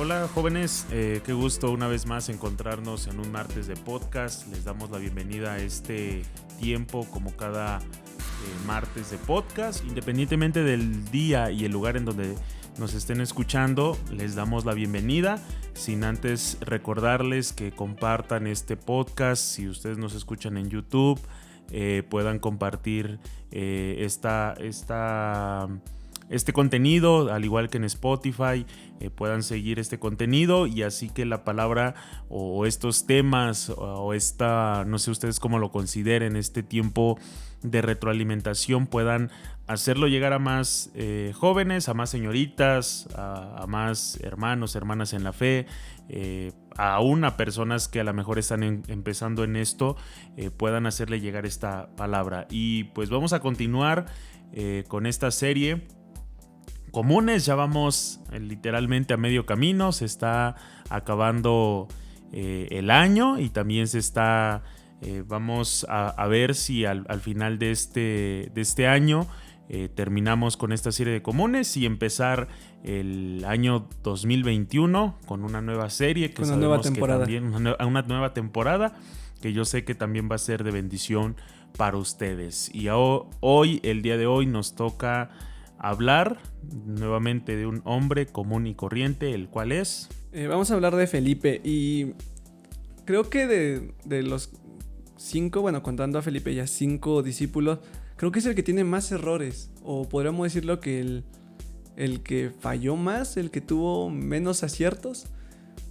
Hola jóvenes, qué gusto una vez más encontrarnos en un martes de podcast. Les damos la bienvenida a este tiempo como cada martes de podcast. Independientemente del día y el lugar en donde nos estén escuchando, les damos la bienvenida. Sin antes recordarles que compartan este podcast. Si ustedes nos escuchan en YouTube, puedan compartir este contenido, al igual que en Spotify, puedan seguir este contenido y así que la palabra o estos temas o no sé ustedes cómo lo consideren, este tiempo de retroalimentación puedan hacerlo llegar a más jóvenes, a más señoritas, a más hermanos, hermanas en la fe, aún a personas que a lo mejor están empezando en esto, puedan hacerle llegar esta palabra. Y pues vamos a continuar con esta serie. Comunes, ya vamos literalmente a medio camino, se está acabando el año y también se está, vamos a ver si al final de este año terminamos con esta serie de comunes y empezar el año 2021 con una nueva serie, que con una nueva temporada. Que también una nueva temporada que yo sé que también va a ser de bendición para ustedes. Y hoy, el día de hoy, nos toca hablar nuevamente de un hombre común y corriente, el cual es... Vamos a hablar de Felipe y creo que de los 5, bueno, contando a Felipe ya 5 discípulos, creo que es el que tiene más errores, o podríamos decirlo que el que falló más, el que tuvo menos aciertos,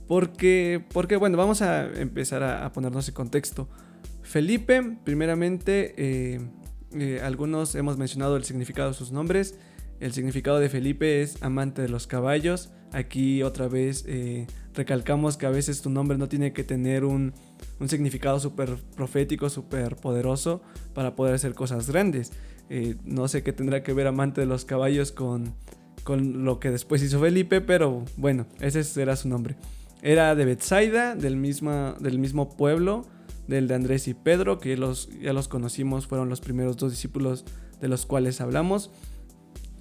porque bueno, vamos a empezar a ponernos en contexto. Felipe, primeramente, algunos hemos mencionado el significado de sus nombres. El significado de Felipe es amante de los caballos. Aquí otra vez recalcamos que a veces tu nombre no tiene que tener un significado súper profético, súper poderoso para poder hacer cosas grandes. No sé qué tendrá que ver amante de los caballos con lo que después hizo Felipe, pero bueno, ese era su nombre. Era de Betsaida, del mismo pueblo, del de Andrés y Pedro, que ya los conocimos, fueron los primeros 2 discípulos de los cuales hablamos.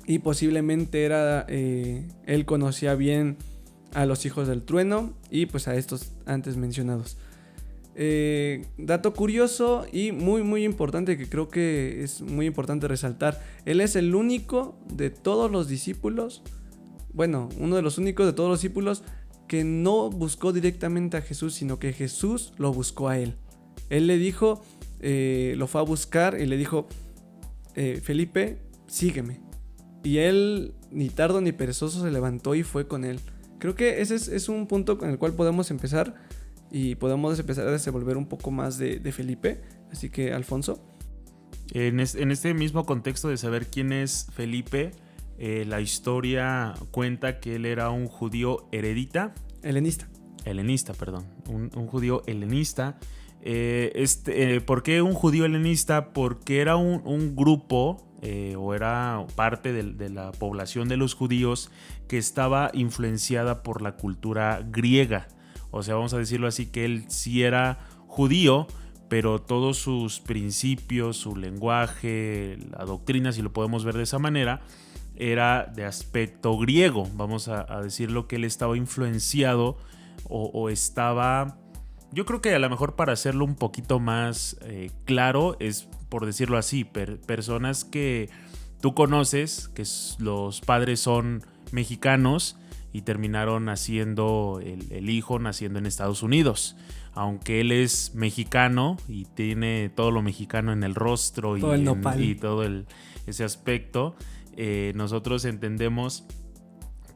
Y posiblemente él conocía bien a los hijos del trueno y pues a estos antes mencionados. Dato curioso y muy muy importante, que creo que es muy importante resaltar: él es el único de todos los discípulos, bueno, uno de los únicos de todos los discípulos que no buscó directamente a Jesús, sino que Jesús lo buscó a él. Él le dijo, lo fue a buscar y le dijo, Felipe, sígueme. Y él, ni tardo ni perezoso, se levantó y fue con él. Creo que ese es un punto con el cual podemos empezar y podemos empezar a desenvolver un poco más de Felipe. Así que, Alfonso. En este mismo contexto de saber quién es Felipe, la historia cuenta que él era un judío helenista, perdón. Un judío helenista. ¿Por qué un judío helenista? Porque era un grupo... o era parte de la población de los judíos que estaba influenciada por la cultura griega. O sea, vamos a decirlo así, que él sí era judío, pero todos sus principios, su lenguaje, la doctrina, si lo podemos ver de esa manera, era de aspecto griego. Vamos a decirlo, que él estaba influenciado o estaba... Yo creo que a lo mejor, para hacerlo un poquito más claro, es, por decirlo así, personas que tú conoces, que los padres son mexicanos y terminaron naciendo, el hijo naciendo en Estados Unidos. Aunque él es mexicano y tiene todo lo mexicano en el rostro todo el nopal y todo ese aspecto, nosotros entendemos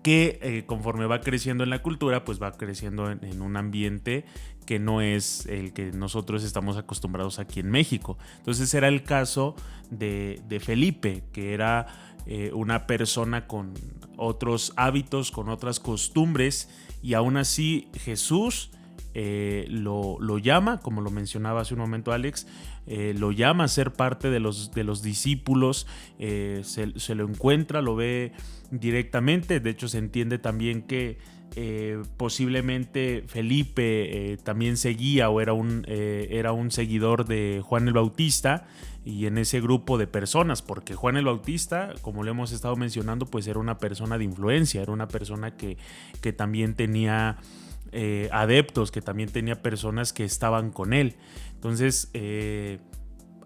que conforme va creciendo en la cultura, pues va creciendo en un ambiente que no es el que nosotros estamos acostumbrados aquí en México. Entonces era el caso de Felipe, que era una persona con otros hábitos, con otras costumbres, y aún así Jesús lo llama, como lo mencionaba hace un momento Alex, lo llama a ser parte de los discípulos, se lo encuentra, lo ve directamente. De hecho, se entiende también que posiblemente Felipe también seguía o era un seguidor de Juan el Bautista, y en ese grupo de personas, porque Juan el Bautista, como lo hemos estado mencionando, pues era una persona de influencia, era una persona que también tenía adeptos, que también tenía personas que estaban con él. Entonces,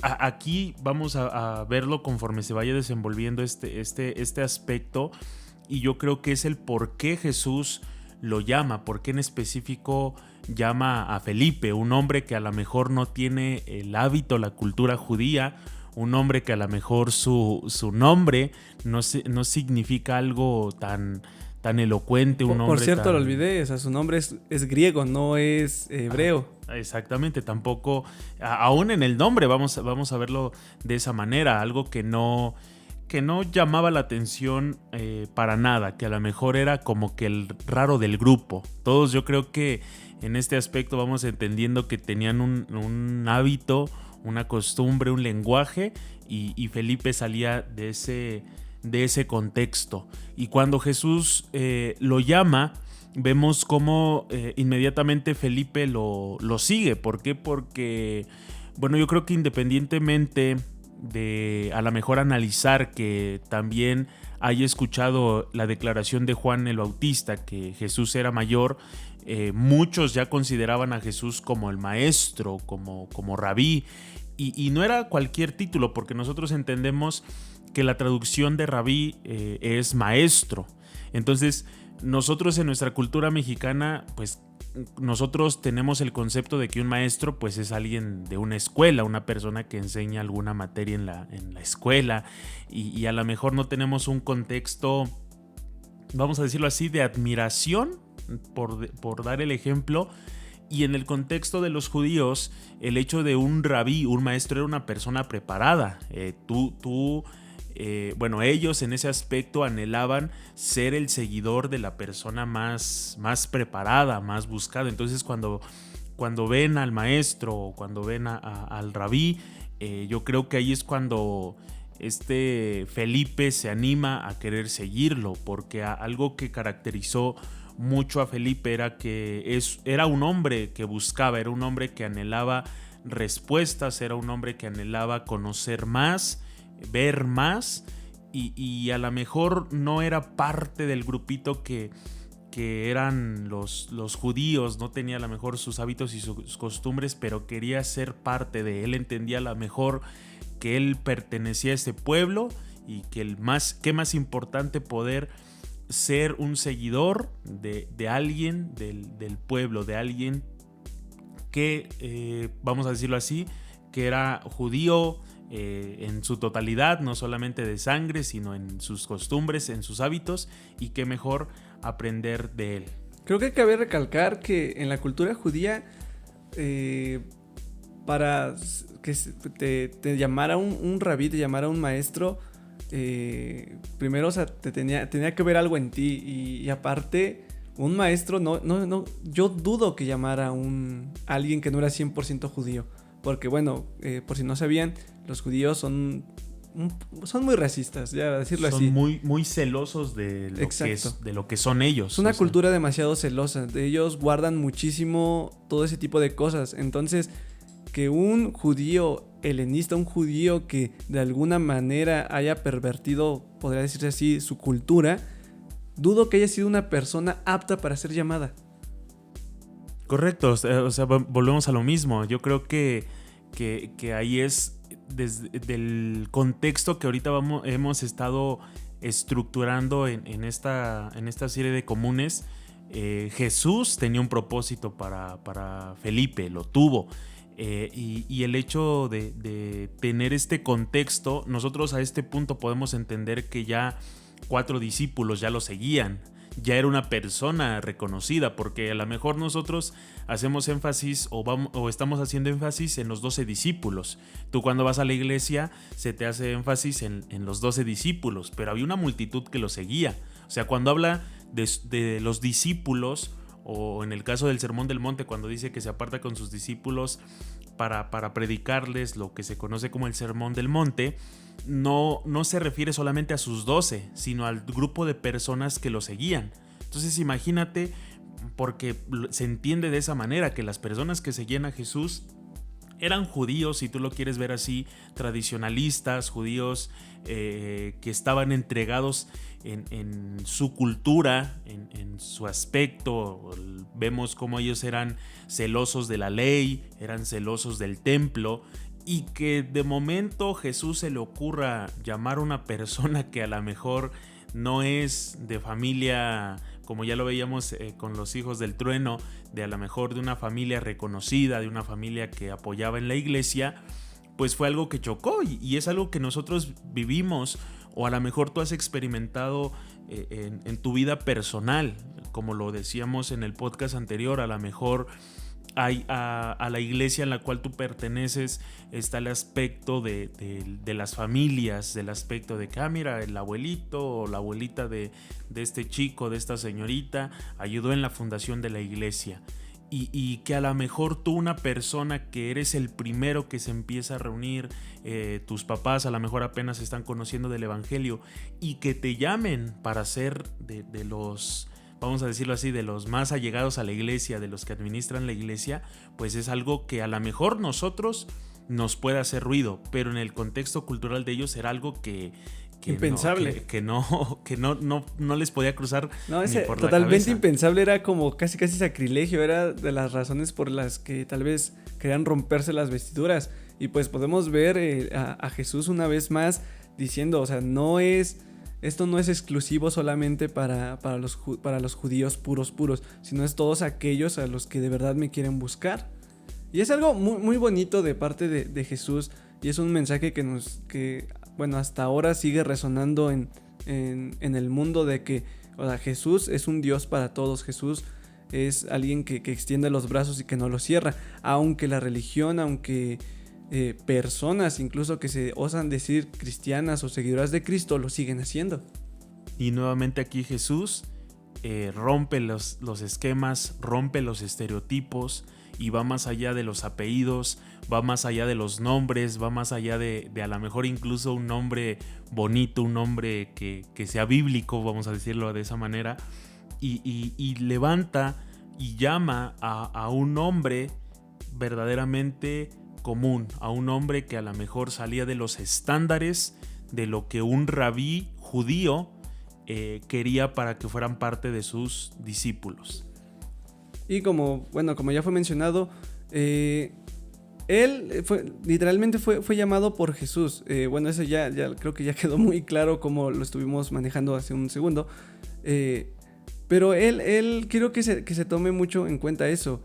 aquí vamos a verlo conforme se vaya desenvolviendo este aspecto, y yo creo que es el por qué Jesús lo llama, por qué en específico llama a Felipe, un hombre que a lo mejor no tiene el hábito, la cultura judía, un hombre que a lo mejor su nombre no significa algo tan elocuente, un hombre por cierto, lo olvidé, o sea, su nombre es griego, no es hebreo. Exactamente, tampoco, aún en el nombre vamos a verlo de esa manera, algo que no llamaba la atención para nada, que a lo mejor era como que el raro del grupo. Todos, yo creo que en este aspecto vamos entendiendo que tenían un hábito, una costumbre, un lenguaje, y Felipe salía de ese contexto. Y cuando Jesús lo llama, vemos cómo inmediatamente Felipe lo sigue. ¿Por qué? Porque, bueno, yo creo que independientemente de a lo mejor analizar que también haya escuchado la declaración de Juan el Bautista, que Jesús era mayor, muchos ya consideraban a Jesús como el maestro, como rabí, y no era cualquier título, porque nosotros entendemos que la traducción de rabí es maestro. Entonces, nosotros en nuestra cultura mexicana, pues nosotros tenemos el concepto de que un maestro pues es alguien de una escuela, una persona que enseña alguna materia en la escuela, y a lo mejor no tenemos un contexto, vamos a decirlo así, de admiración, por dar el ejemplo. Y en el contexto de los judíos, el hecho de un rabí, un maestro, era una persona preparada. Bueno, ellos en ese aspecto anhelaban ser el seguidor de la persona más preparada, más buscada. Entonces, cuando ven al maestro o cuando ven al rabí, yo creo que ahí es cuando Felipe se anima a querer seguirlo, porque algo que caracterizó mucho a Felipe era que era un hombre que buscaba, era un hombre que anhelaba respuestas, era un hombre que anhelaba conocer más, ver más, y a lo mejor no era parte del grupito que eran los judíos, no tenía a lo mejor sus hábitos y sus costumbres, pero quería ser parte de él. Entendía a lo mejor que él pertenecía a ese pueblo, y que qué más importante poder ser un seguidor de alguien del pueblo, de alguien que, vamos a decirlo así, que era judío en su totalidad, no solamente de sangre, sino en sus costumbres, en sus hábitos, y qué mejor aprender de él. Creo que cabe recalcar que en la cultura judía, para que te llamara un rabí, te llamara un maestro, primero, o sea, tenía que ver algo en ti, y aparte, un maestro no, yo dudo que llamara a alguien que no era 100% judío, porque bueno, por si no sabían, los judíos son muy racistas, ya decirlo así. Son muy celosos de lo que son ellos. Es una cultura demasiado celosa, ellos guardan muchísimo todo ese tipo de cosas. Entonces, que un judío helenista, un judío que de alguna manera haya pervertido, podría decirse así, su cultura, dudo que haya sido una persona apta para ser llamada. Correcto, o sea, volvemos a lo mismo. Yo creo que ahí es desde el contexto que ahorita hemos estado estructurando en esta serie de comunes. Jesús tenía un propósito para Felipe, lo tuvo. Y el hecho de tener este contexto, nosotros a este punto podemos entender que ya 4 discípulos ya lo seguían, ya era una persona reconocida, porque a lo mejor nosotros hacemos énfasis o estamos haciendo énfasis en los 12 discípulos. Tú cuando vas a la iglesia se te hace énfasis en los 12 discípulos, pero había una multitud que lo seguía. O sea, cuando habla de los discípulos o en el caso del Sermón del Monte, cuando dice que se aparta con sus discípulos para predicarles lo que se conoce como el Sermón del Monte, no se refiere solamente a sus 12, sino al grupo de personas que lo seguían. Entonces imagínate, porque se entiende de esa manera, que las personas que seguían a Jesús eran judíos, si tú lo quieres ver así, tradicionalistas, judíos que estaban entregados en su cultura, en su aspecto. Vemos cómo ellos eran celosos de la ley, eran celosos del templo, y que de momento Jesús se le ocurra llamar a una persona que a lo mejor no es de familia, como ya lo veíamos con los hijos del trueno, de a lo mejor de una familia reconocida, de una familia que apoyaba en la iglesia, pues fue algo que chocó, y es algo que nosotros vivimos, o a lo mejor tú has experimentado en tu vida personal. Como lo decíamos en el podcast anterior, a lo mejor hay a la iglesia en la cual tú perteneces está el aspecto de las familias, del aspecto de que, mira, el abuelito o la abuelita de este chico, de esta señorita, ayudó en la fundación de la iglesia. Y que a lo mejor tú, una persona que eres el primero que se empieza a reunir, tus papás a lo mejor apenas están conociendo del evangelio, y que te llamen para ser de los, vamos a decirlo así, de los más allegados a la iglesia, de los que administran la iglesia, pues es algo que a lo mejor nosotros nos puede hacer ruido, pero en el contexto cultural de ellos era algo que impensable. No les podía cruzar no, ni por la totalmente cabeza. Impensable, era como casi sacrilegio, era de las razones por las que tal vez querían romperse las vestiduras. Y pues podemos ver a Jesús una vez más diciendo, o sea, esto no es exclusivo solamente para los judíos puros, sino es todos aquellos a los que de verdad me quieren buscar. Y es algo muy, muy bonito de parte de Jesús, y es un mensaje que hasta ahora sigue resonando en el mundo, de que, o sea, Jesús es un Dios para todos. Jesús es alguien que extiende los brazos y que no los cierra, aunque la religión, aunque personas incluso que se osan decir cristianas o seguidoras de Cristo lo siguen haciendo. Y nuevamente aquí Jesús rompe los esquemas, rompe los estereotipos, y va más allá de los apellidos, va más allá de los nombres, va más allá de a lo mejor incluso un nombre bonito, un nombre que sea bíblico, vamos a decirlo de esa manera, y levanta y llama a un hombre verdaderamente común, a un hombre que a lo mejor salía de los estándares de lo que un rabí judío quería para que fueran parte de sus discípulos. Y como ya fue mencionado, él literalmente fue llamado por Jesús. Eso ya creo que ya quedó muy claro como lo estuvimos manejando hace un segundo. Pero él quiero que se tome mucho en cuenta eso.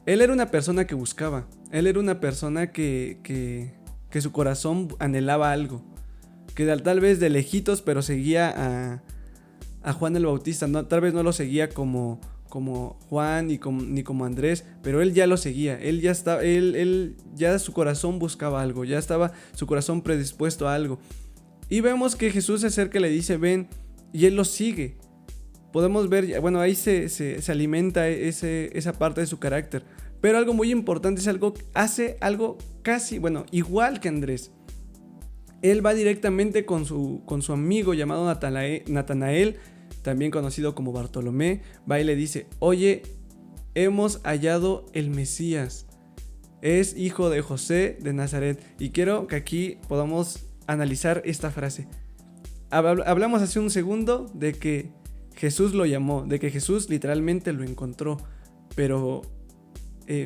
Él era una persona que buscaba. Él era una persona que su corazón anhelaba algo. Que tal vez de lejitos, pero seguía a Juan el Bautista. No, tal vez no lo seguía como Juan ni como Andrés, pero él ya lo seguía. Él ya estaba, él ya su corazón buscaba algo, ya estaba su corazón predispuesto a algo. Y vemos que Jesús se acerca y le dice ven, y él lo sigue. Podemos ver, ahí se alimenta esa parte de su carácter. Pero algo muy importante hace algo casi, igual que Andrés. Él va directamente con su amigo llamado Natanael, también conocido como Bartolomé, va y le dice, oye, hemos hallado el Mesías, es hijo de José de Nazaret. Y quiero que aquí podamos analizar esta frase. Hablamos hace un segundo de que Jesús lo llamó, de que Jesús literalmente lo encontró, pero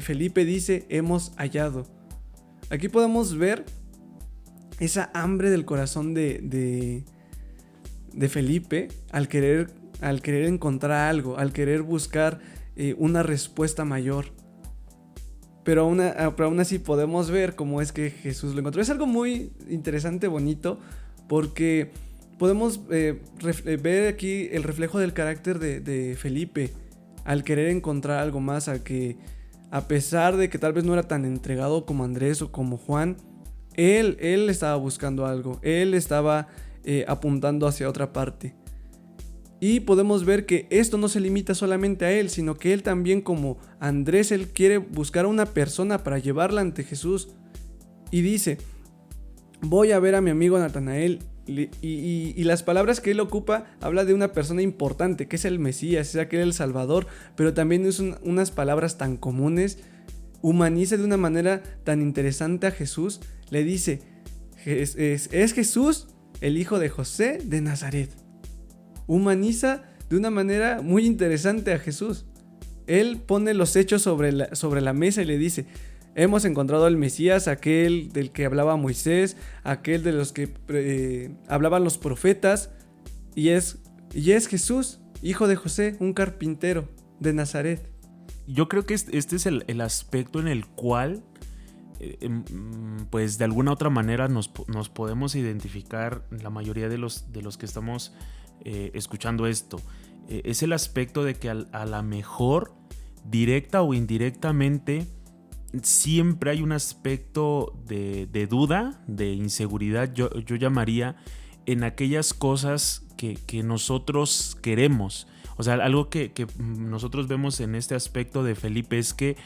Felipe dice, hemos hallado. Aquí podemos ver esa hambre del corazón de Felipe al querer encontrar algo, al querer buscar una respuesta mayor. Pero aún así podemos ver cómo es que Jesús lo encontró. Es algo muy interesante, bonito, porque podemos ver aquí el reflejo del carácter de Felipe al querer encontrar algo más, a pesar de que tal vez no era tan entregado como Andrés o como Juan, él estaba buscando algo, él estaba apuntando hacia otra parte. Y podemos ver que esto no se limita solamente a él, sino que él también, como Andrés, él quiere buscar a una persona para llevarla ante Jesús. Y dice, voy a ver a mi amigo Natanael. Y las palabras que él ocupa habla de una persona importante, que es el Mesías, es aquel el Salvador, pero también usa unas palabras tan comunes, humaniza de una manera tan interesante a Jesús. Le dice, es Jesús, el hijo de José de Nazaret. Humaniza de una manera muy interesante a Jesús. Él pone los hechos sobre la mesa y le dice, hemos encontrado al Mesías, aquel del que hablaba Moisés, aquel de los que hablaban los profetas, y es Jesús, hijo de José, un carpintero de Nazaret. Yo creo que este es el aspecto en el cual, pues de alguna otra manera nos podemos identificar la mayoría de los que estamos escuchando esto. Es el aspecto de que a la mejor, directa o indirectamente, siempre hay un aspecto de duda, de inseguridad, yo llamaría, en aquellas cosas que nosotros queremos. O sea, algo que nosotros vemos en este aspecto de Felipe es que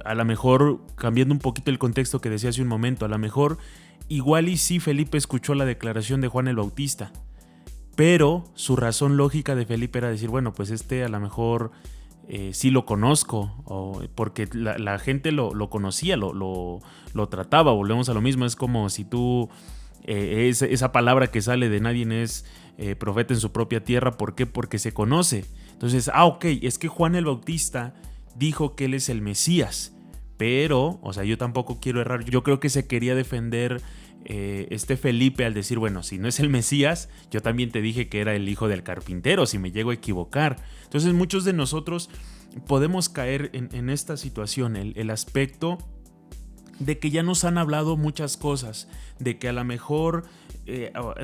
a lo mejor, cambiando un poquito el contexto que decía hace un momento, a lo mejor igual y sí Felipe escuchó la declaración de Juan el Bautista, pero su razón lógica de Felipe era decir, bueno, pues a lo mejor sí lo conozco, porque la gente lo conocía, lo trataba. Volvemos a lo mismo, es como si tú, esa palabra que sale de nadie es profeta en su propia tierra. ¿Por qué? Porque se conoce. Entonces, ok, es que Juan el Bautista dijo que él es el Mesías, pero, o sea, yo tampoco quiero errar, yo creo que se quería defender Felipe al decir, bueno, si no es el Mesías, yo también te dije que era el hijo del carpintero, si me llego a equivocar. Entonces muchos de nosotros podemos caer en esta situación, el aspecto de que ya nos han hablado muchas cosas, de que a lo mejor,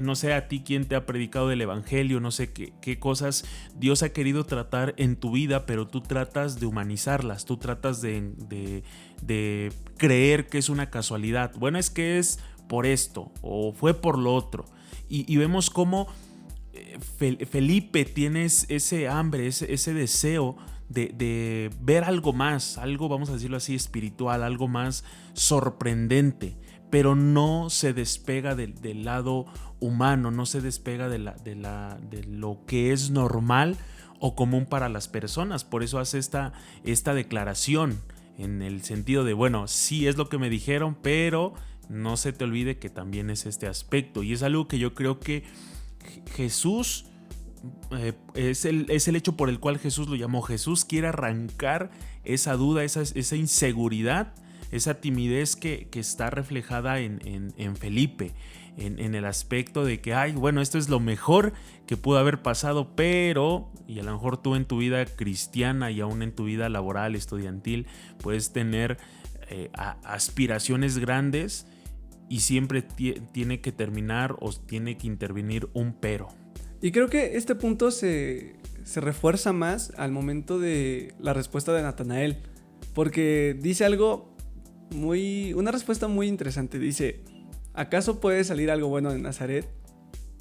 no sé a ti quién te ha predicado del evangelio, no sé qué cosas Dios ha querido tratar en tu vida, pero tú tratas de humanizarlas, tú tratas de creer que es una casualidad. Bueno, es que es por esto o fue por lo otro. Y vemos cómo Felipe tiene ese hambre, ese deseo de ver algo más, algo, vamos a decirlo así, espiritual, algo más sorprendente, pero no se despega del lado humano, no se despega de lo que es normal o común para las personas. Por eso hace esta declaración en el sentido de, bueno, sí es lo que me dijeron, pero no se te olvide que también es este aspecto. Y es algo que yo creo que Jesús es el hecho por el cual Jesús lo llamó. Jesús quiere arrancar esa duda, esa inseguridad, esa timidez que está reflejada en Felipe, en el aspecto de que, ay, bueno, esto es lo mejor que pudo haber pasado, pero, y a lo mejor tú en tu vida cristiana y aún en tu vida laboral, estudiantil, puedes tener aspiraciones grandes y siempre tiene que terminar o tiene que intervenir un pero. Y creo que este punto se refuerza más al momento de la respuesta de Natanael, porque dice una respuesta muy interesante. Dice, ¿acaso puede salir algo bueno de Nazaret?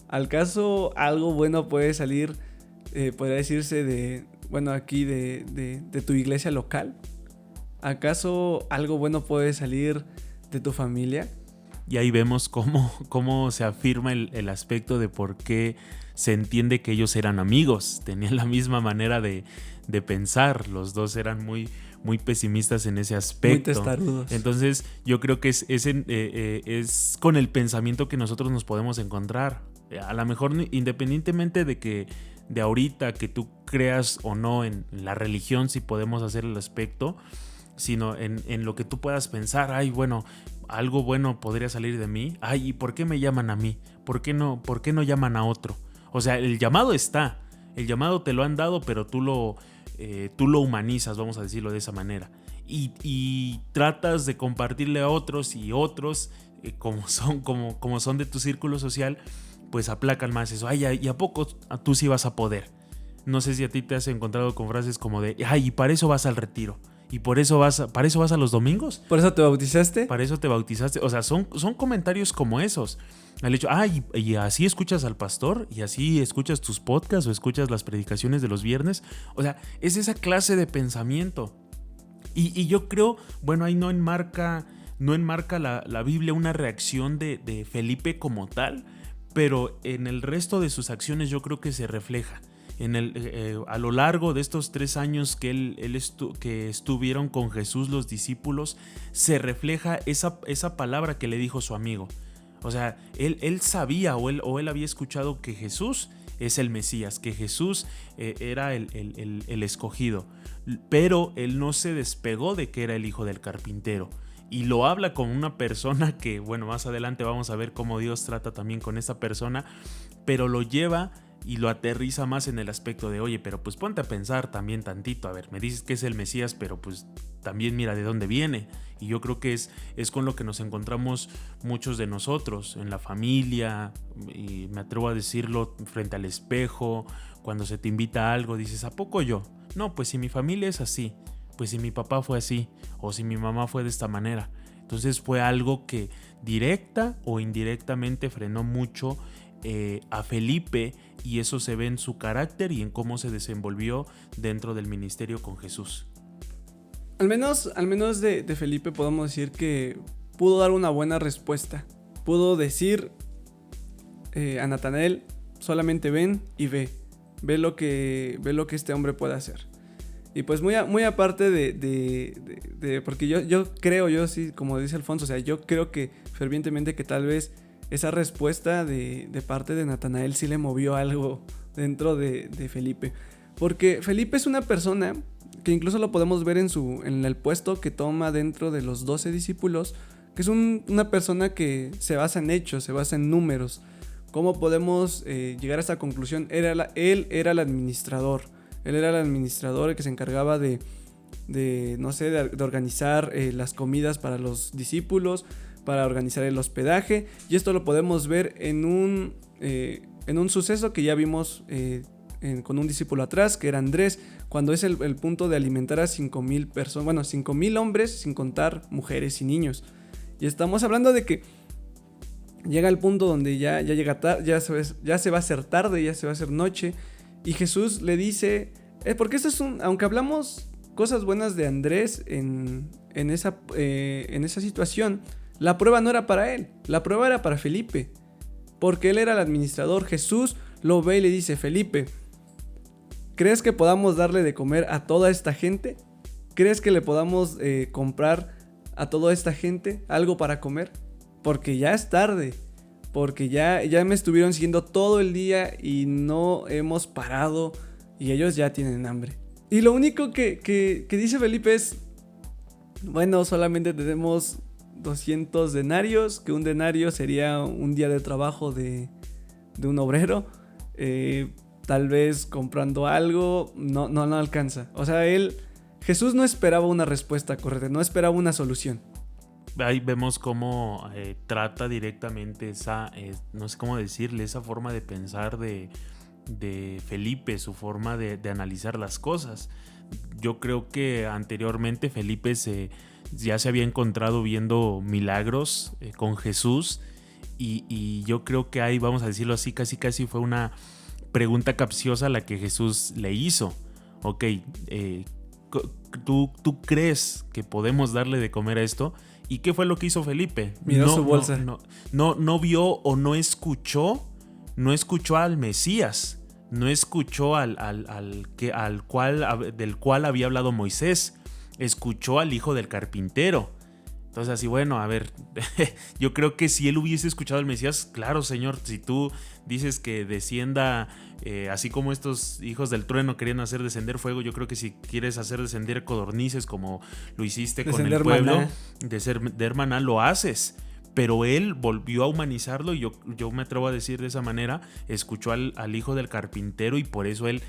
¿Acaso algo bueno puede salir, podría decirse, de tu iglesia local? ¿Acaso algo bueno puede salir de tu familia? Y ahí vemos cómo se afirma el aspecto de por qué se entiende que ellos eran amigos. Tenían la misma manera de pensar. Los dos eran muy, muy pesimistas en ese aspecto. Muy testarudos. Entonces yo creo que es con el pensamiento que nosotros nos podemos encontrar. A lo mejor independientemente de ahorita que tú creas o no en la religión, si podemos hacer el aspecto, sino en lo que tú puedas pensar. Ay, bueno, algo bueno podría salir de mí. Ay, ¿y por qué me llaman a mí? ¿Por qué no llaman a otro? O sea, el llamado está. El llamado te lo han dado, pero tú lo humanizas, vamos a decirlo de esa manera. Y tratas de compartirle a otros, y otros, como son de tu círculo social, pues aplacan más eso. Ay, ¿y a poco tú sí vas a poder? No sé si a ti te has encontrado con frases como de, ay, y para eso vas al retiro. y para eso vas a los domingos. ¿Por eso te bautizaste? Para eso te bautizaste. O sea, son comentarios como esos. El hecho, y así escuchas al pastor, y así escuchas tus podcasts o escuchas las predicaciones de los viernes. O sea, es esa clase de pensamiento. Y yo creo, bueno, ahí no enmarca la Biblia una reacción de Felipe como tal, pero en el resto de sus acciones yo creo que se refleja. A lo largo de estos 3 años que que estuvieron con Jesús los discípulos, se refleja esa palabra que le dijo su amigo. O sea, él sabía o él había escuchado que Jesús es el Mesías, que Jesús era el escogido, pero él no se despegó de que era el hijo del carpintero. Y lo habla con una persona que, bueno, más adelante vamos a ver cómo Dios trata también con esa persona, pero lo lleva y lo aterriza más en el aspecto de, oye, pero pues ponte a pensar también tantito, a ver, me dices que es el Mesías, pero pues también mira de dónde viene. Y yo creo que es con lo que nos encontramos muchos de nosotros, en la familia, y me atrevo a decirlo frente al espejo, cuando se te invita a algo, dices, ¿a poco yo? No, pues si mi familia es así, pues si mi papá fue así, o si mi mamá fue de esta manera. Entonces fue algo que directa o indirectamente frenó mucho a Felipe, y eso se ve en su carácter y en cómo se desenvolvió dentro del ministerio con Jesús. Al menos de Felipe podemos decir que pudo dar una buena respuesta. Pudo decir a Natanael, solamente ven y ve lo que este hombre puede hacer. Y pues muy aparte de porque yo creo, sí, como dice Alfonso, o sea, yo creo que fervientemente que tal vez esa respuesta de parte de Natanael sí le movió algo dentro de Felipe. Porque Felipe es una persona que incluso lo podemos ver en el puesto que toma dentro de los 12 discípulos, que es una persona que se basa en hechos, se basa en números. ¿Cómo podemos llegar a esta conclusión? Él era el administrador. Él era el administrador, el que se encargaba de organizar las comidas para los discípulos, para organizar el hospedaje. Y esto lo podemos ver en un suceso que ya vimos con un discípulo atrás, que era Andrés, cuando es el punto de alimentar a 5,000 personas, bueno, 5,000 hombres, sin contar mujeres y niños. Y estamos hablando de que llega el punto donde ya llega ya se va a hacer tarde, ya se va a hacer noche, y Jesús le dice, porque esto es aunque hablamos cosas buenas de Andrés en esa situación, la prueba no era para él, la prueba era para Felipe, porque él era el administrador. Jesús lo ve y le dice, Felipe, ¿crees que podamos darle de comer a toda esta gente? ¿Crees que le podamos comprar a toda esta gente algo para comer? Porque ya es tarde, porque ya me estuvieron siguiendo todo el día y no hemos parado y ellos ya tienen hambre. Y lo único que dice Felipe es, bueno, solamente tenemos 200 denarios, que un denario sería un día de trabajo de un obrero. Tal vez comprando algo no alcanza. O sea, Jesús no esperaba una respuesta correcta, no esperaba una solución. Ahí vemos cómo trata directamente no sé cómo decirle, esa forma de pensar de Felipe, su forma de analizar las cosas. Yo creo que anteriormente Felipe ya se había encontrado viendo milagros con Jesús, y yo creo que ahí, vamos a decirlo así, casi fue una pregunta capciosa la que Jesús le hizo. Ok, ¿tú crees que podemos darle de comer a esto? ¿Y qué fue lo que hizo Felipe? Miró su bolsa. No vio o no escuchó al Mesías, no escuchó del cual había hablado Moisés, escuchó al hijo del carpintero. Entonces así, bueno, a ver, yo creo que si él hubiese escuchado al Mesías, claro, Señor, si tú dices que descienda, así como estos hijos del trueno querían hacer descender fuego, yo creo que si quieres hacer descender codornices como lo hiciste con el pueblo, descender maná, lo haces. Pero él volvió a humanizarlo, y yo me atrevo a decir de esa manera, escuchó al hijo del carpintero, y por eso él,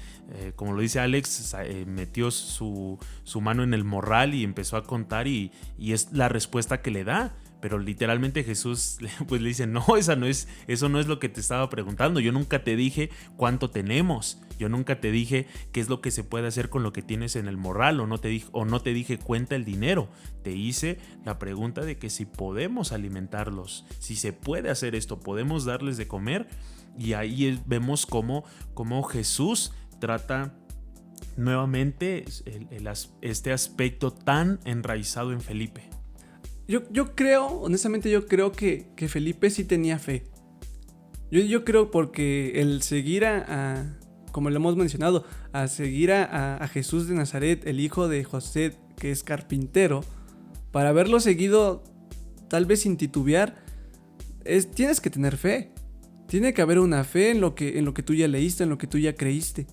como lo dice Alex, metió su mano en el morral y empezó a contar, y es la respuesta que le da. Pero literalmente Jesús pues le dice, no, eso no es lo que te estaba preguntando. Yo nunca te dije cuánto tenemos. Yo nunca te dije qué es lo que se puede hacer con lo que tienes en el morral, o no te dije cuenta el dinero. Te hice la pregunta de que si podemos alimentarlos, si se puede hacer esto, podemos darles de comer. Y ahí vemos cómo Jesús trata nuevamente este aspecto tan enraizado en Felipe. Yo creo, honestamente yo creo que Felipe sí tenía fe. Yo creo porque el seguir como lo hemos mencionado, a seguir a Jesús de Nazaret, el hijo de José, que es carpintero, para haberlo seguido tal vez sin titubear, tienes que tener fe. Tiene que haber una fe en lo que tú ya leíste, en lo que tú ya creíste.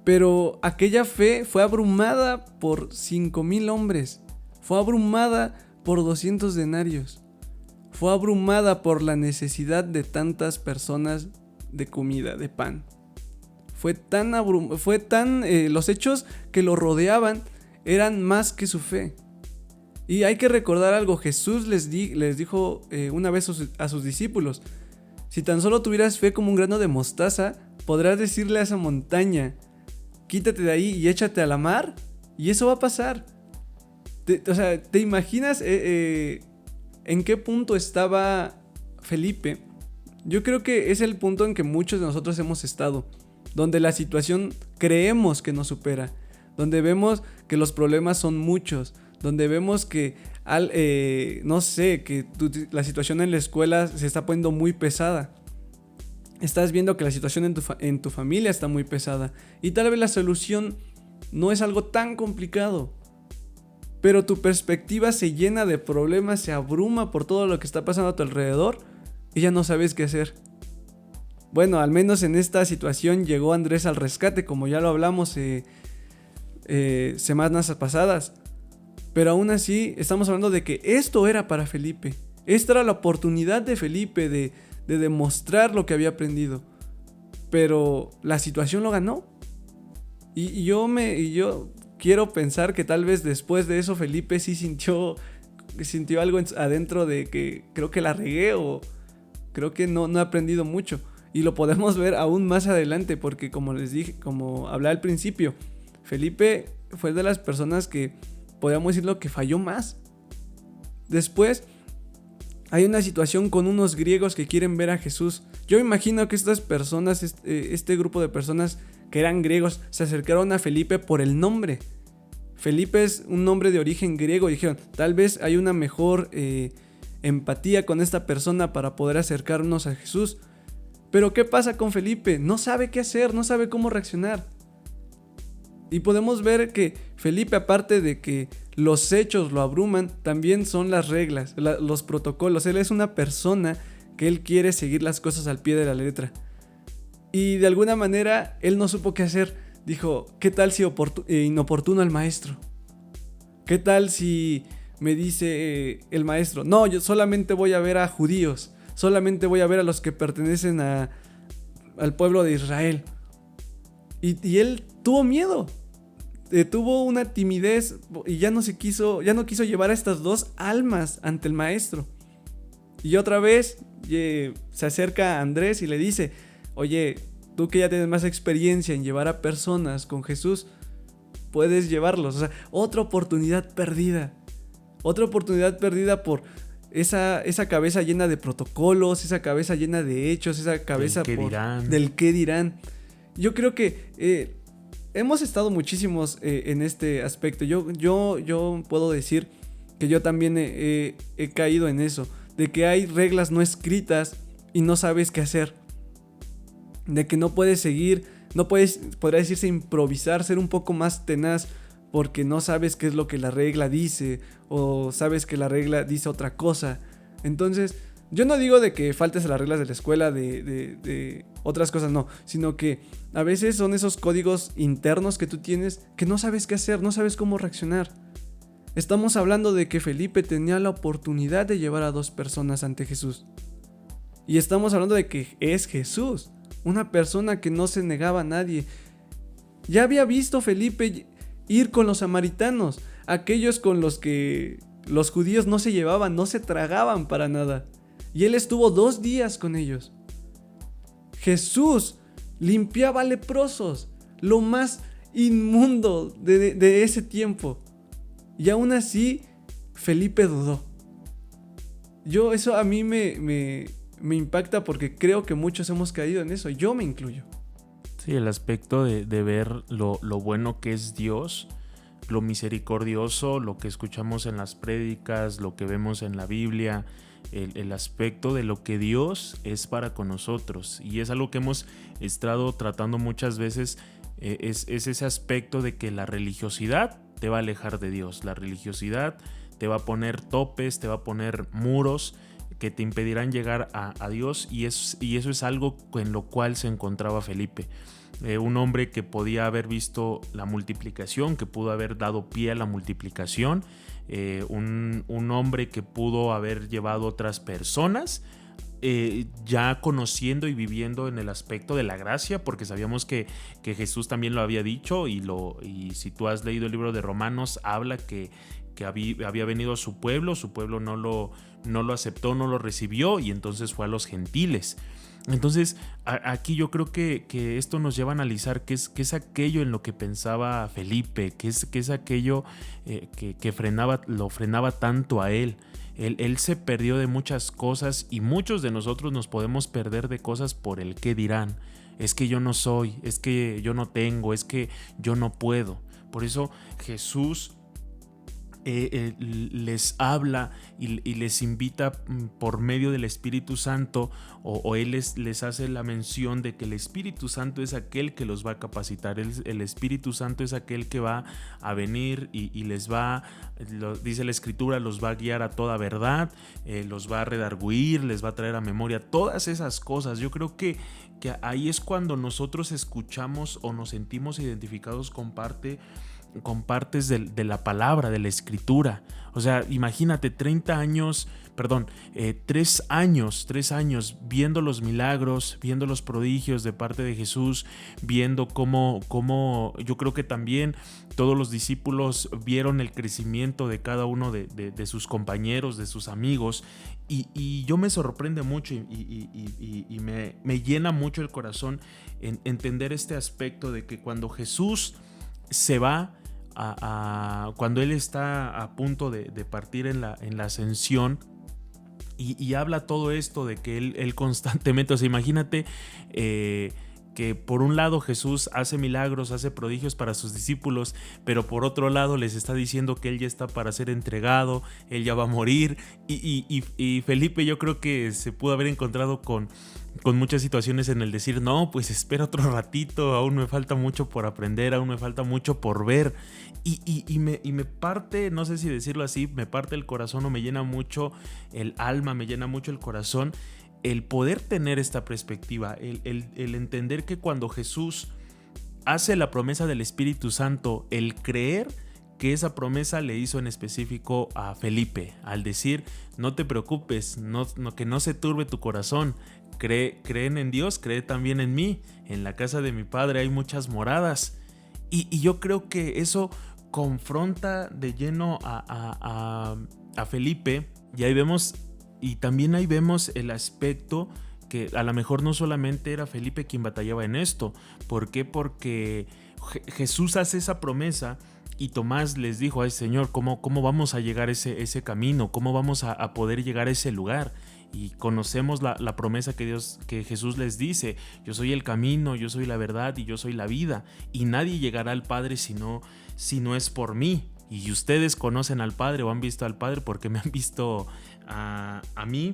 Pero aquella fe fue abrumada por 5,000 hombres. Fue abrumada por 200 denarios. Fue abrumada por la necesidad de tantas personas de comida, de pan. Los hechos que lo rodeaban eran más que su fe. Y hay que recordar algo. Jesús les dijo una vez a sus discípulos: si tan solo tuvieras fe como un grano de mostaza, podrás decirle a esa montaña: quítate de ahí y échate a la mar, y eso va a pasar. ¿Te imaginas en qué punto estaba Felipe? Yo creo que es el punto en que muchos de nosotros hemos estado, donde la situación creemos que nos supera, donde vemos que los problemas son muchos, donde vemos que la situación en la escuela se está poniendo muy pesada. Estás viendo que la situación en tu familia está muy pesada, y tal vez la solución no es algo tan complicado, pero tu perspectiva se llena de problemas, se abruma por todo lo que está pasando a tu alrededor y ya no sabes qué hacer. Bueno, al menos en esta situación llegó Andrés al rescate, como ya lo hablamos semanas pasadas. Pero aún así estamos hablando de que esto era para Felipe. Esta era la oportunidad de Felipe de demostrar lo que había aprendido. Pero la situación lo ganó. Y yo quiero pensar que tal vez después de eso Felipe sí sintió algo adentro de que creo que la regué, o creo que no he aprendido mucho. Y lo podemos ver aún más adelante, porque como les dije, como hablaba al principio, Felipe fue de las personas que podríamos decirlo que falló más. Después hay una situación con unos griegos que quieren ver a Jesús. Yo me imagino que estas personas, este grupo de personas que eran griegos, se acercaron a Felipe por el nombre. Felipe es un nombre de origen griego y dijeron: tal vez hay una mejor empatía con esta persona para poder acercarnos a Jesús. Pero ¿qué pasa con Felipe? No sabe qué hacer, no sabe cómo reaccionar. Y podemos ver que Felipe, aparte de que los hechos lo abruman, también son las reglas, los protocolos. Él es una persona que él quiere seguir las cosas al pie de la letra. Y de alguna manera él no supo qué hacer. Dijo: ¿qué tal si inoportuno al maestro? ¿Qué tal si me dice el maestro: no, yo solamente voy a ver a judíos, solamente voy a ver a los que pertenecen al pueblo de Israel? Y él tuvo miedo, tuvo una timidez y ya no quiso llevar a estas dos almas ante el maestro. Y otra vez se acerca a Andrés y le dice: oye, tú que ya tienes más experiencia en llevar a personas con Jesús, puedes llevarlos. O sea, otra oportunidad perdida por esa cabeza llena de protocolos, esa cabeza llena de hechos, esa cabeza del qué dirán. Yo creo que hemos estado muchísimos en este aspecto. Yo puedo decir que yo también he caído en eso, de que hay reglas no escritas y no sabes qué hacer, de que no puedes seguir, podría decirse improvisar, ser un poco más tenaz, porque no sabes qué es lo que la regla dice, o sabes que la regla dice otra cosa. Entonces, yo no digo de que faltes a las reglas de la escuela, de otras cosas, no, sino que a veces son esos códigos internos que tú tienes que no sabes qué hacer, no sabes cómo reaccionar. Estamos hablando de que Felipe tenía la oportunidad de llevar a 2 personas ante Jesús. Y estamos hablando de que es Jesús, una persona que no se negaba a nadie. Ya había visto Felipe ir con los samaritanos, aquellos con los que Los judíos no se llevaban, no se tragaban para nada. Y él estuvo 2 días con ellos. Jesús limpiaba leprosos, lo más inmundo de ese tiempo. Y aún así, Felipe dudó. Eso a mí me impacta porque creo que muchos hemos caído en eso. Yo me incluyo. Sí, el aspecto de ver lo bueno que es Dios, lo misericordioso, lo que escuchamos en las prédicas, lo que vemos en la Biblia, el aspecto de lo que Dios es para con nosotros. Y es algo que hemos estado tratando muchas veces, es ese aspecto de que la religiosidad te va a alejar de Dios. La religiosidad te va a poner topes, te va a poner muros que te impedirán llegar a Dios, y eso es algo en lo cual se encontraba Felipe. Un hombre que podía haber visto la multiplicación, que pudo haber dado pie a la multiplicación, un hombre que pudo haber llevado otras personas, ya conociendo y viviendo en el aspecto de la gracia, porque sabíamos que Jesús también lo había dicho, y si tú has leído el libro de Romanos, habla que había venido a su pueblo no lo aceptó, no lo recibió, y entonces fue a los gentiles. Entonces aquí yo creo que esto nos lleva a analizar qué es aquello en lo que pensaba Felipe, qué es aquello que lo frenaba tanto a él. Él se perdió de muchas cosas, y muchos de nosotros nos podemos perder de cosas por el qué dirán. Es que yo no soy, es que yo no tengo, es que yo no puedo. Por eso Jesús les habla y les invita por medio del Espíritu Santo, o Él les hace la mención de que el Espíritu Santo es aquel que los va a capacitar. El Espíritu Santo es aquel que va a venir y les va, dice la Escritura, los va a guiar a toda verdad, los va a redarguir, les va a traer a memoria todas esas cosas. Yo creo que ahí es cuando nosotros escuchamos o nos sentimos identificados con partes de la palabra, de la Escritura. O sea, imagínate 3 años viendo los milagros, viendo los prodigios de parte de Jesús, viendo cómo yo creo que también todos los discípulos vieron el crecimiento de cada uno de sus compañeros, de sus amigos, y yo me sorprende mucho y me llena mucho el corazón en entender este aspecto de que cuando Jesús se va, cuando él está a punto de partir en la ascensión, y habla todo esto de que él constantemente, o sea, imagínate que por un lado Jesús hace milagros, hace prodigios para sus discípulos, pero por otro lado les está diciendo que él ya está para ser entregado, él ya va a morir, y Felipe, yo creo que se pudo haber encontrado con muchas situaciones en el decir, no, pues espera otro ratito, aún me falta mucho por aprender, aún me falta mucho por ver, y me parte, no sé si decirlo así, me parte el corazón, o me llena mucho el alma, me llena mucho el corazón, el poder tener esta perspectiva, el entender que cuando Jesús hace la promesa del Espíritu Santo, el creer que esa promesa le hizo en específico a Felipe, al decir, no te preocupes, que no se turbe tu corazón, creen en Dios, cree también en mí, en la casa de mi Padre hay muchas moradas, y yo creo que eso confronta de lleno a Felipe, y ahí vemos, y también ahí vemos el aspecto que a lo mejor no solamente era Felipe quien batallaba en esto. ¿Por qué? Porque Jesús hace esa promesa, y Tomás les dijo, ay Señor, ¿cómo vamos a llegar a ese camino? ¿Cómo vamos a poder llegar a ese lugar? Y conocemos la promesa que Jesús les dice, yo soy el camino, yo soy la verdad y yo soy la vida, y nadie llegará al Padre si no es por mí. Y ustedes conocen al Padre o han visto al Padre porque me han visto a mí.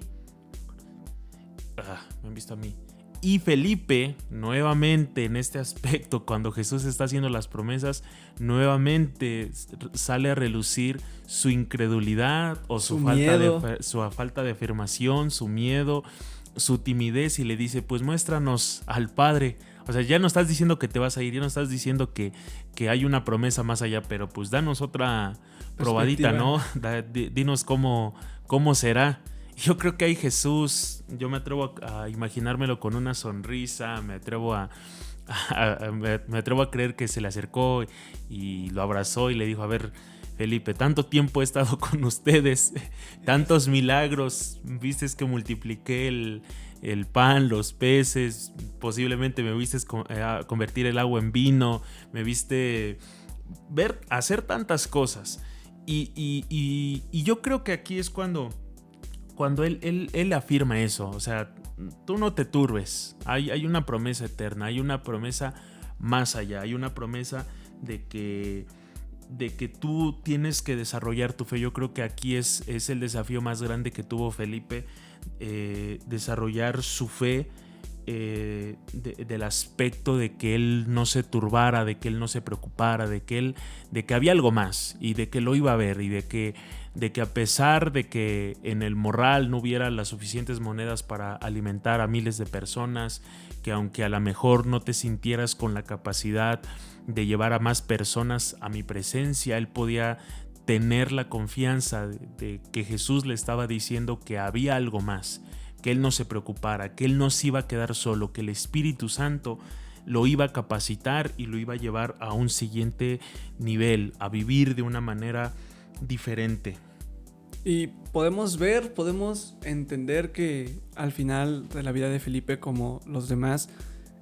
Me han visto a mí. Y Felipe, nuevamente en este aspecto, cuando Jesús está haciendo las promesas, nuevamente sale a relucir su incredulidad o su falta de afirmación, su miedo, su timidez, y le dice, pues muéstranos al Padre. O sea, ya no estás diciendo que te vas a ir, ya no estás diciendo que hay una promesa más allá, pero pues danos otra probadita, ¿no? Dinos cómo será. Yo creo que ahí Jesús, yo me atrevo a imaginármelo con una sonrisa, me atrevo a creer que se le acercó y lo abrazó y le dijo, a ver, Felipe, tanto tiempo he estado con ustedes, tantos milagros, vistes que multipliqué el pan, los peces, posiblemente me viste convertir el agua en vino, me viste hacer tantas cosas. Y yo creo que aquí es cuando él afirma eso, o sea, tú no te turbes, hay una promesa eterna, hay una promesa más allá, hay una promesa de que tú tienes que desarrollar tu fe. Yo creo que aquí es el desafío más grande que tuvo Felipe, desarrollar su fe, del aspecto de que él no se turbara, de que él no se preocupara, de que había algo más y de que lo iba a ver, y de que a pesar de que en el morral no hubiera las suficientes monedas para alimentar a miles de personas, que aunque a lo mejor no te sintieras con la capacidad de llevar a más personas a mi presencia, él podía tener la confianza de que Jesús le estaba diciendo que había algo más, que él no se preocupara, que él no se iba a quedar solo, que el Espíritu Santo lo iba a capacitar y lo iba a llevar a un siguiente nivel, a vivir de una manera diferente. Y podemos entender que al final de la vida de Felipe, como los demás,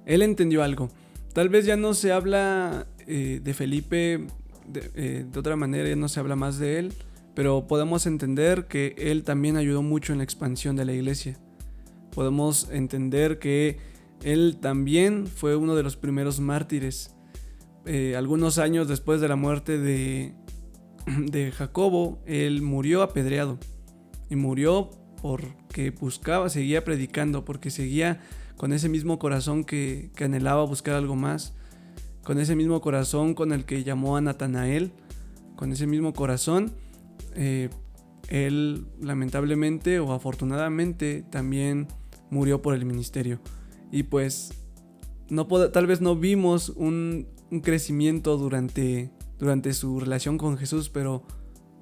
él entendió algo. Tal vez ya no se habla de Felipe de otra manera, ya no se habla más de él, pero podemos entender que él también ayudó mucho en la expansión de la iglesia. Podemos entender que él también fue uno de los primeros mártires. Algunos años después de la muerte de Jacobo, él murió apedreado. Y murió porque seguía predicando, porque seguía con ese mismo corazón que anhelaba buscar algo más, con ese mismo corazón con el que llamó a Natanael, con ese mismo corazón. Él lamentablemente o afortunadamente también murió por el ministerio. Y pues tal vez no vimos un crecimiento durante su relación con Jesús, pero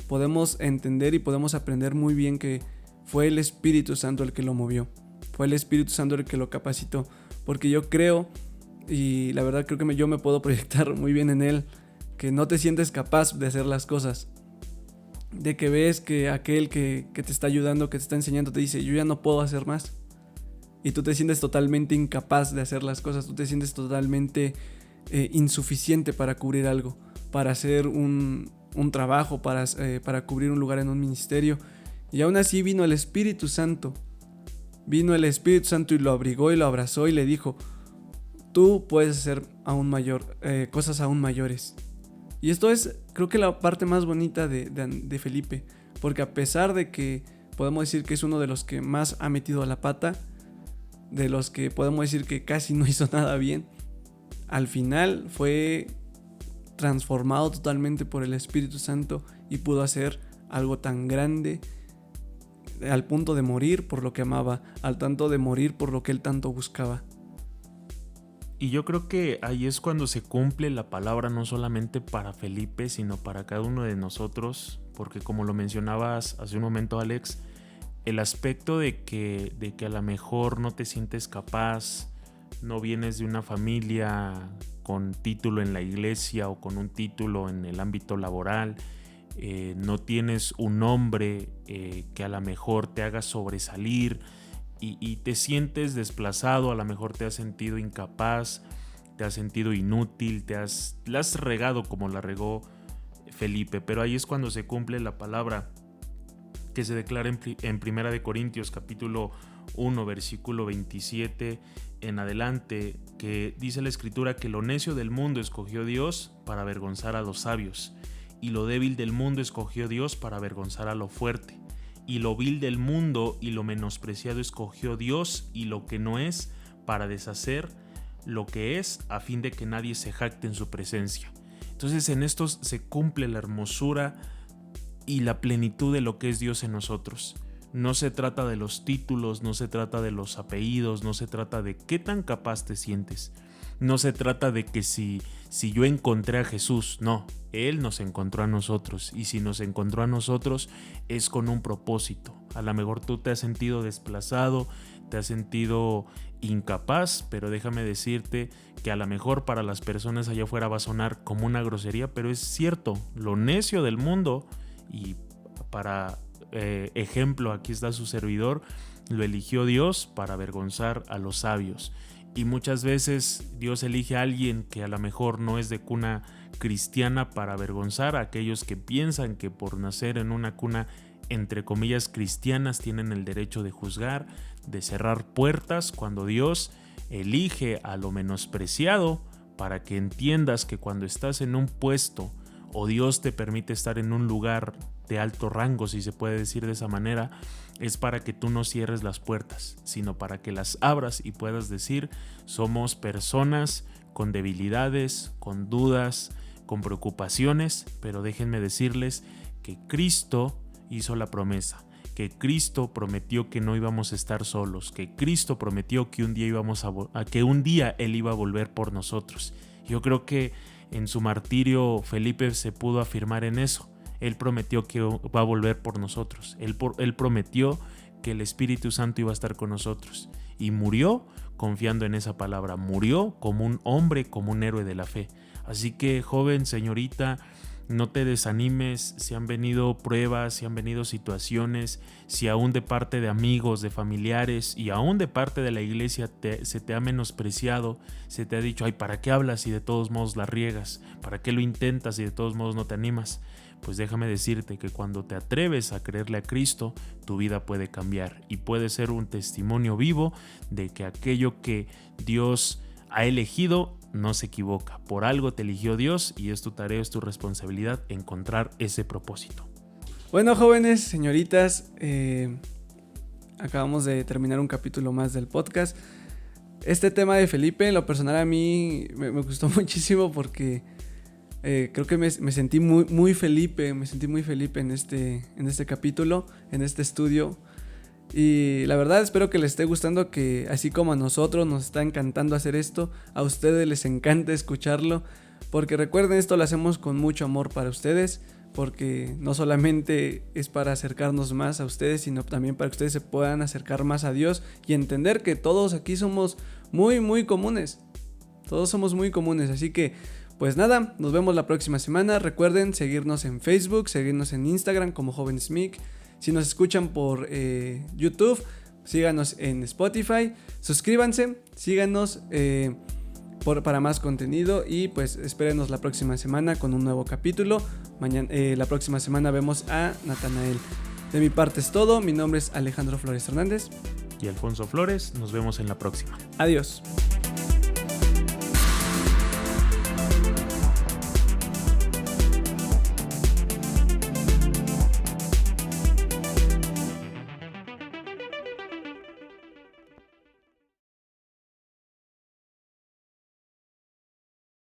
podemos entender y podemos aprender muy bien que fue el Espíritu Santo el que lo movió, fue el Espíritu Santo el que lo capacitó, porque yo creo, y la verdad creo que yo me puedo proyectar muy bien en él, que no te sientes capaz de hacer las cosas, de que ves que aquel que te está ayudando, que te está enseñando, te dice, yo ya no puedo hacer más, y tú te sientes totalmente incapaz de hacer las cosas, tú te sientes totalmente insuficiente para cubrir algo, para hacer un trabajo, para cubrir un lugar en un ministerio. Y aún así vino el Espíritu Santo y lo abrigó y lo abrazó y le dijo, tú puedes hacer cosas aún mayores. Y esto es, creo que la parte más bonita de Felipe, porque a pesar de que podemos decir que es uno de los que más ha metido la pata, de los que podemos decir que casi no hizo nada bien, al final fue transformado totalmente por el Espíritu Santo y pudo hacer algo tan grande, al punto de morir por lo que amaba, al tanto de morir por lo que él tanto buscaba. Y yo creo que ahí es cuando se cumple la palabra, no solamente para Felipe, sino para cada uno de nosotros, porque como lo mencionabas hace un momento, Alex, el aspecto de que a lo mejor no te sientes capaz, no vienes de una familia con título en la iglesia o con un título en el ámbito laboral, no tienes un nombre que a lo mejor te haga sobresalir y te sientes desplazado, a lo mejor te has sentido incapaz, te has sentido inútil, la has regado como la regó Felipe, pero ahí es cuando se cumple la palabra que se declara en 1 Corintios capítulo 1 versículo 27 en adelante, que dice la escritura que lo necio del mundo escogió Dios para avergonzar a los sabios, y lo débil del mundo escogió Dios para avergonzar a lo fuerte, y lo vil del mundo y lo menospreciado escogió Dios y lo que no es para deshacer lo que es, a fin de que nadie se jacte en su presencia. Entonces en esto se cumple la hermosura y la plenitud de lo que es Dios en nosotros. No se trata de los títulos, no se trata de los apellidos, no se trata de qué tan capaz te sientes. No se trata de que si yo encontré a Jesús, no, Él nos encontró a nosotros, y si nos encontró a nosotros es con un propósito. A lo mejor tú te has sentido desplazado, te has sentido incapaz, pero déjame decirte que a lo mejor para las personas allá afuera va a sonar como una grosería, pero es cierto, lo necio del mundo, y para ejemplo, aquí está su servidor, lo eligió Dios para avergonzar a los sabios. Y muchas veces Dios elige a alguien que a lo mejor no es de cuna cristiana para avergonzar a aquellos que piensan que por nacer en una cuna entre comillas cristianas tienen el derecho de juzgar, de cerrar puertas, cuando Dios elige a lo menospreciado para que entiendas que cuando estás en un puesto o Dios te permite estar en un lugar de alto rango, si se puede decir de esa manera, es para que tú no cierres las puertas, sino para que las abras y puedas decir: somos personas con debilidades, con dudas, con preocupaciones, pero déjenme decirles que Cristo hizo la promesa, que Cristo prometió que no íbamos a estar solos, que Cristo prometió que un día Él iba a volver por nosotros. Yo creo que en su martirio Felipe se pudo afirmar en eso. Él prometió que va a volver por nosotros. Él prometió que el Espíritu Santo iba a estar con nosotros. Y murió confiando en esa palabra. Murió como un hombre, como un héroe de la fe. Así que, joven, señorita, no te desanimes si han venido pruebas, si han venido situaciones, si aún de parte de amigos, de familiares y aún de parte de la iglesia se te ha menospreciado, se te ha dicho: ay, ¿para qué hablas si de todos modos la riegas? ¿Para qué lo intentas si de todos modos no te animas? Pues déjame decirte que cuando te atreves a creerle a Cristo, tu vida puede cambiar y puede ser un testimonio vivo de que aquello que Dios ha elegido no se equivoca. Por algo te eligió Dios y es tu tarea, es tu responsabilidad encontrar ese propósito. Bueno, jóvenes, señoritas, acabamos de terminar un capítulo más del podcast. Este tema de Felipe, en lo personal a mí me gustó muchísimo porque creo que me sentí muy Felipe en este capítulo, en este estudio. Y la verdad espero que les esté gustando, que así como a nosotros nos está encantando hacer esto, a ustedes les encanta escucharlo, porque recuerden, esto lo hacemos con mucho amor para ustedes, porque no solamente es para acercarnos más a ustedes, sino también para que ustedes se puedan acercar más a Dios y entender que todos aquí somos muy comunes. Todos somos muy comunes, así que pues nada, nos vemos la próxima semana. Recuerden seguirnos en Facebook, seguirnos en Instagram como Jóvenes MIC. Si nos escuchan por YouTube, síganos en Spotify, suscríbanse, síganos para más contenido y pues espérenos la próxima semana con un nuevo capítulo. La próxima semana vemos a Natanael. De mi parte es todo, mi nombre es Alejandro Flores Hernández. Y Alfonso Flores, nos vemos en la próxima. Adiós.